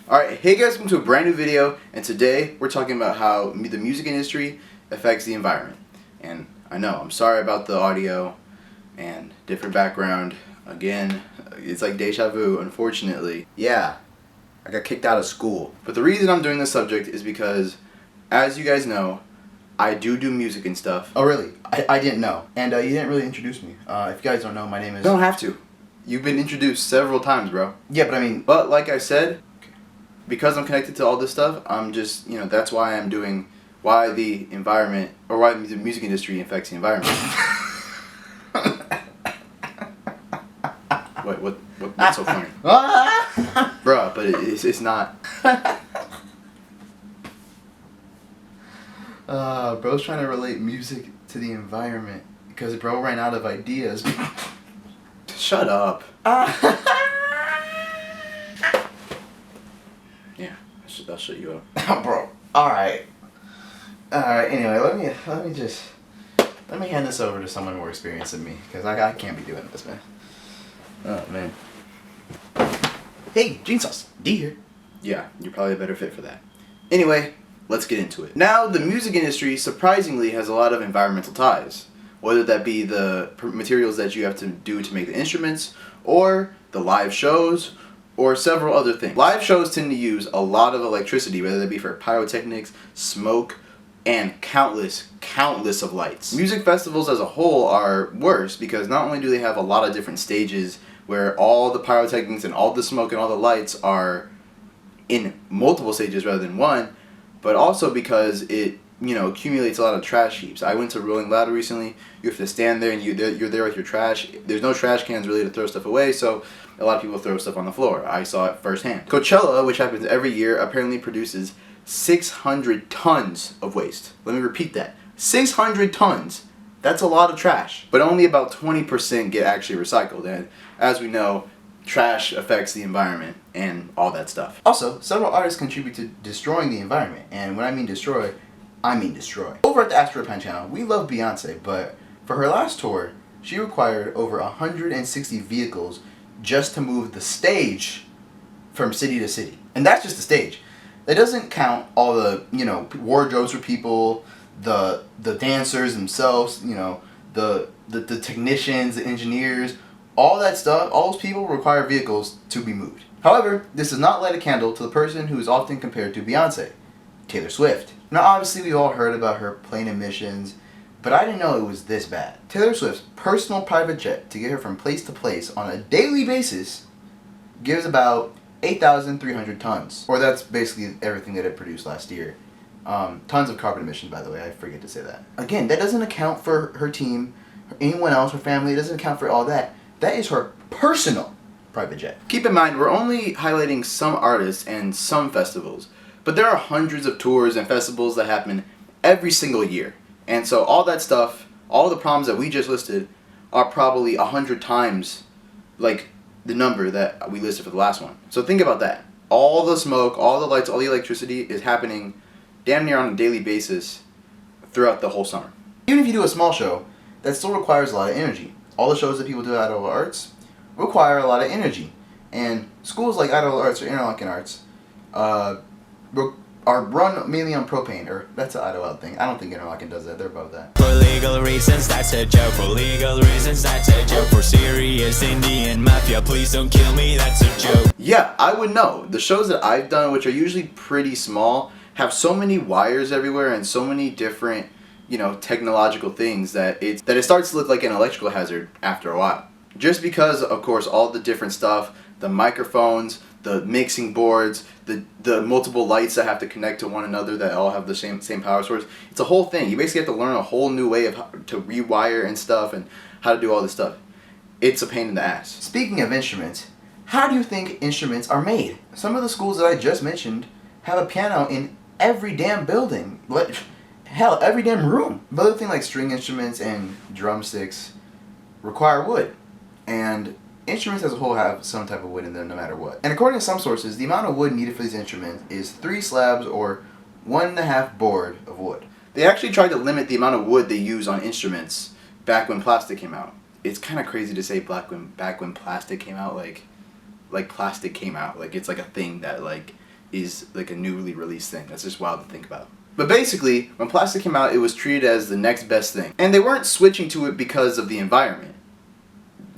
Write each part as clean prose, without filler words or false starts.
Alright, hey guys, welcome to a brand new video, and today we're talking about how the music industry affects the environment. And I know, I'm sorry about the audio and different background. Again, it's like deja vu, unfortunately. Yeah, I got kicked out of school. But the reason I'm doing this subject is because, as you guys know, I do music and stuff. Oh really? I didn't know. And you didn't really introduce me. If you guys don't know, my name is... You don't have to. You've been introduced several times, bro. Yeah, but I mean... But like I said, because I'm connected to all this stuff, I'm just, that's why I'm doing, why the environment, or why the music industry affects the environment. What's so funny? Bruh, but it's not. Bro's trying to relate music to the environment because bro ran out of ideas. Shut up. Yeah, I'll shut you up. Bro. Alright. Anyway, let me hand this over to someone more experienced than me, because I can't be doing this, man. Oh, man. Hey, Gene Sauce. D here. Yeah, you're probably a better fit for that. Anyway, let's get into it. Now, the music industry surprisingly has a lot of environmental ties. Whether that be the materials that you have to do to make the instruments, or the live shows, or several other things. Live shows tend to use a lot of electricity, whether that be for pyrotechnics, smoke, and countless of lights. Music festivals as a whole are worse because not only do they have a lot of different stages where all the pyrotechnics and all the smoke and all the lights are in multiple stages rather than one, but also because it accumulates a lot of trash heaps. I went to Rolling Loud recently. You have to stand there and you're there with your trash. There's no trash cans really to throw stuff away, so a lot of people throw stuff on the floor. I saw it firsthand. Coachella, which happens every year, apparently produces 600 tons of waste. Let me repeat that. 600 tons. That's a lot of trash. But only about 20% get actually recycled. And as we know, trash affects the environment and all that stuff. Also, several artists contribute to destroying the environment. And when I mean destroy, I mean destroy. Over at the Asteroidpine channel, we love Beyonce, but for her last tour, she required over 160 vehicles just to move the stage from city to city. And that's just the stage. That doesn't count all the, wardrobes for people, the dancers themselves, the technicians, the engineers, all that stuff. All those people require vehicles to be moved. However, this does not light a candle to the person who is often compared to Beyonce, Taylor Swift. Now obviously we've all heard about her plane emissions, but I didn't know it was this bad. Taylor Swift's personal private jet to get her from place to place on a daily basis gives about 8,300 tons. Or that's basically everything that it produced last year. Tons of carbon emissions, by the way, I forget to say that. Again, that doesn't account for her team, anyone else, her family, it doesn't account for all that. That is her personal private jet. Keep in mind, we're only highlighting some artists and some festivals, but there are hundreds of tours and festivals that happen every single year. And so all that stuff, all the problems that we just listed are probably 100 times like the number that we listed for the last one. So think about that. All the smoke, all the lights, all the electricity is happening damn near on a daily basis throughout the whole summer. Even if you do a small show, that still requires a lot of energy. All the shows that people do at Idaho Arts require a lot of energy. And schools like Idaho Arts or Interlochen Arts are run mainly on propane, or that's an Idaho thing. I don't think Interlochen does that. They're above that. For legal reasons, that's a joke. For legal reasons, that's a joke. For serious Indian mafia, please don't kill me, that's a joke. Yeah, I would know. The shows that I've done, which are usually pretty small, have so many wires everywhere and so many different, technological things that it starts to look like an electrical hazard after a while. Just because, of course, all the different stuff, the microphones, the mixing boards, the multiple lights that have to connect to one another that all have the same power source. It's a whole thing. You basically have to learn a whole new way of how to rewire and stuff and how to do all this stuff. It's a pain in the ass. Speaking of instruments, how do you think instruments are made? Some of the schools that I just mentioned have a piano in every damn building. Hell, every damn room. But other things like string instruments and drumsticks require wood. And instruments as a whole have some type of wood in them no matter what. And according to some sources, the amount of wood needed for these instruments is 3 slabs or 1.5 board of wood. They actually tried to limit the amount of wood they use on instruments back when plastic came out. It's kind of crazy to say back when plastic came out, like plastic came out. Like it's like a thing that like is like a newly released thing. That's just wild to think about. But basically, when plastic came out, it was treated as the next best thing. And they weren't switching to it because of the environment.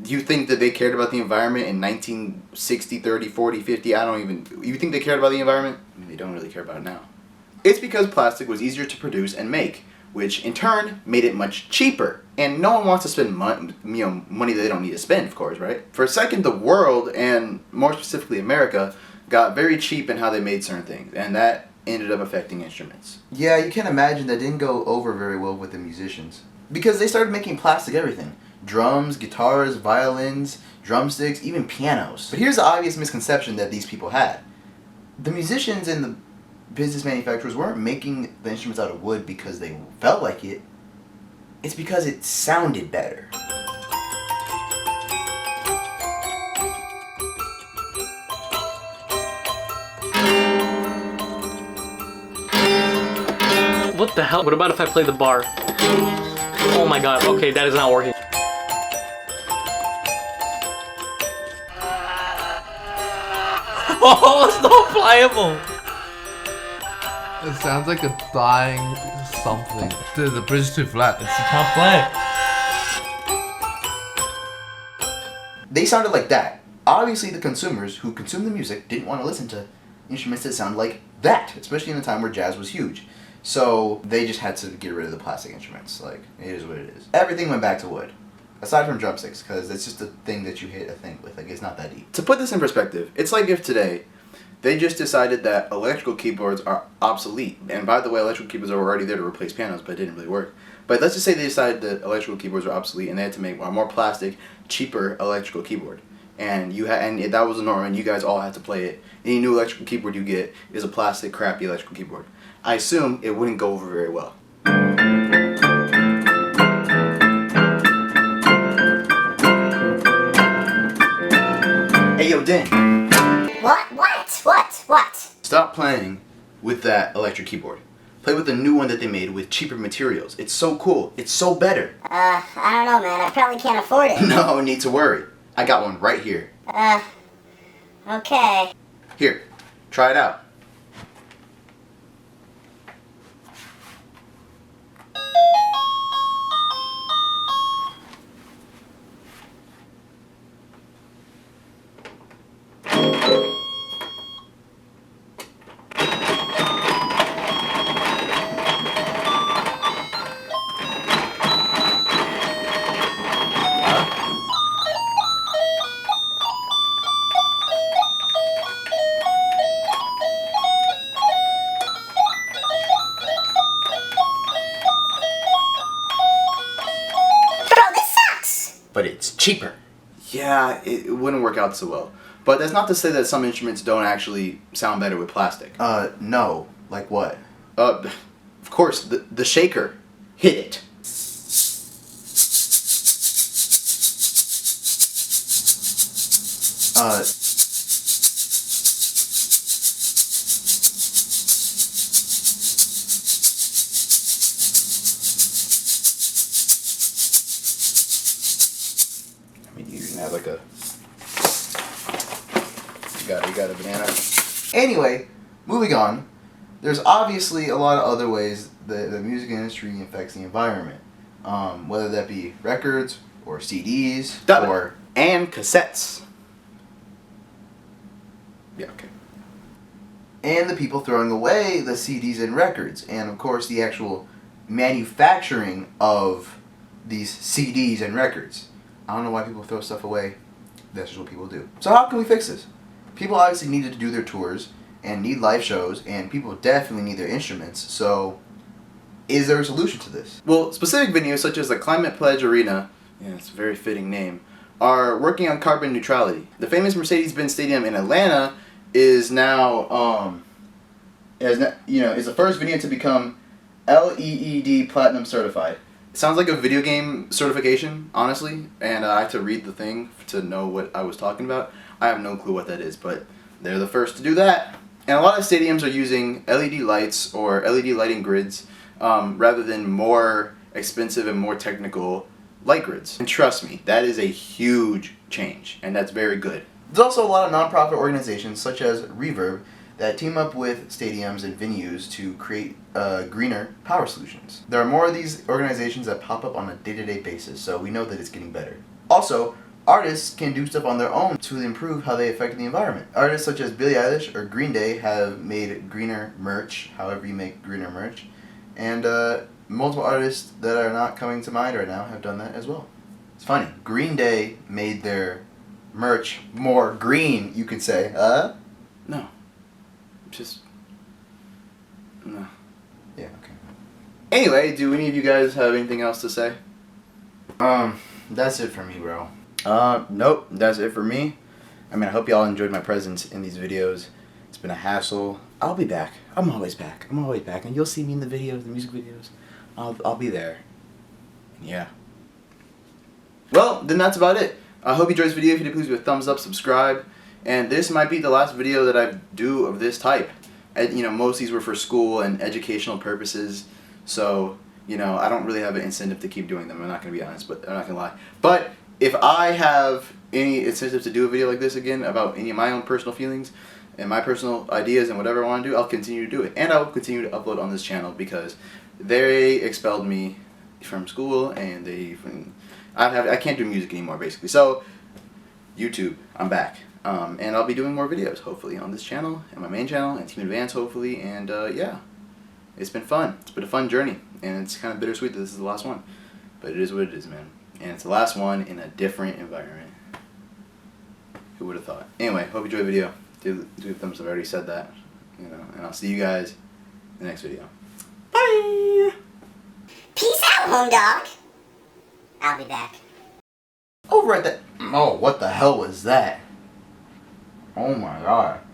Do you think that they cared about the environment in 1960, 30, 40, 50? You think they cared about the environment? They don't really care about it now. It's because plastic was easier to produce and make, which in turn made it much cheaper. And no one wants to spend money that they don't need to spend, of course, right? For a second, the world, and more specifically America, got very cheap in how they made certain things. And that ended up affecting instruments. Yeah, you can imagine that didn't go over very well with the musicians. Because they started making plastic everything. Drums, guitars, violins, drumsticks, even pianos. But here's the obvious misconception that these people had. The musicians and the business manufacturers weren't making the instruments out of wood because they felt like it. It's because it sounded better. What the hell? What about if I play the bar? Oh my god, okay, that is not working. Oh, it's not pliable! It sounds like a dying something. The bridge is too flat. It's not flat. They sounded like that. Obviously, the consumers who consumed the music didn't want to listen to instruments that sound like that, especially in a time where jazz was huge. So they just had to get rid of the plastic instruments. Like, it is what it is. Everything went back to wood. Aside from drumsticks, because it's just a thing that you hit a thing with. Like, it's not that deep. To put this in perspective, it's like if today they just decided that electrical keyboards are obsolete. And by the way, electrical keyboards are already there to replace pianos, but it didn't really work. But let's just say they decided that electrical keyboards are obsolete and they had to make a more plastic, cheaper electrical keyboard. And that was the norm, and you guys all had to play it. Any new electrical keyboard you get is a plastic, crappy electrical keyboard. I assume it wouldn't go over very well. Hey yo, Dan. What? Stop playing with that electric keyboard. Play with the new one that they made with cheaper materials. It's so cool. It's so better. I don't know, man. I probably can't afford it. No need to worry. I got one right here. Okay. Here, try it out. But it's cheaper. Yeah, it wouldn't work out so well. But that's not to say that some instruments don't actually sound better with plastic. No. Like what? Of course, the shaker. Hit it. I mean, you can have like a... You got a banana. Anyway, moving on. There's obviously a lot of other ways that the music industry affects the environment. Whether that be records or CDs And cassettes. Yeah, okay. and the people throwing away the CDs and records, and of course the actual manufacturing of these CDs and records. I don't know why people throw stuff away. That's just what people do. So how can we fix this? People obviously needed to do their tours and need live shows, and people definitely need their instruments. So is there a solution to this? Well, specific venues such as the Climate Pledge Arena, yeah, it's a very fitting name, are working on carbon neutrality. The famous Mercedes-Benz Stadium in Atlanta is now, is the first venue to become LEED Platinum certified. It sounds like a video game certification, honestly, and I had to read the thing to know what I was talking about. I have no clue what that is, but they're the first to do that. And a lot of stadiums are using LED lights or LED lighting grids rather than more expensive and more technical light grids. And trust me, that is a huge change, and that's very good. There's also a lot of nonprofit organizations such as Reverb that team up with stadiums and venues to create greener power solutions. There are more of these organizations that pop up on a day-to-day basis, so we know that it's getting better. Also, artists can do stuff on their own to improve how they affect the environment. Artists such as Billie Eilish or Green Day have made greener merch, however you make greener merch, and multiple artists that are not coming to mind right now have done that as well. It's funny. Green Day made their merch more green, you could say. No. Just... No. Yeah, okay. Anyway, do any of you guys have anything else to say? That's it for me, bro. Nope. That's it for me. I mean, I hope y'all enjoyed my presence in these videos. It's been a hassle. I'll be back. I'm always back. And you'll see me in the videos, the music videos. I'll be there. Yeah. Well, then that's about it. I hope you enjoyed this video. If you did, please give it a thumbs up, subscribe. And this might be the last video that I do of this type. And, most of these were for school and educational purposes. So, I don't really have an incentive to keep doing them. I'm not going to be honest, but I'm not going to lie. But if I have any incentive to do a video like this again about any of my own personal feelings and my personal ideas and whatever I want to do, I'll continue to do it. And I will continue to upload on this channel because they expelled me from school and I can't do music anymore basically. So YouTube, I'm back. And I'll be doing more videos hopefully on this channel and my main channel and Team Advance hopefully. And yeah, it's been fun. It's been a fun journey and it's kind of bittersweet that this is the last one. But it is what it is, man. And it's the last one in a different environment. Who would have thought? Anyway, hope you enjoyed the video. Do a thumbs up. I already said that. And I'll see you guys in the next video. Bye! Peace out, home dog. I'll be back. Over at that... Oh, what the hell was that? Oh my god.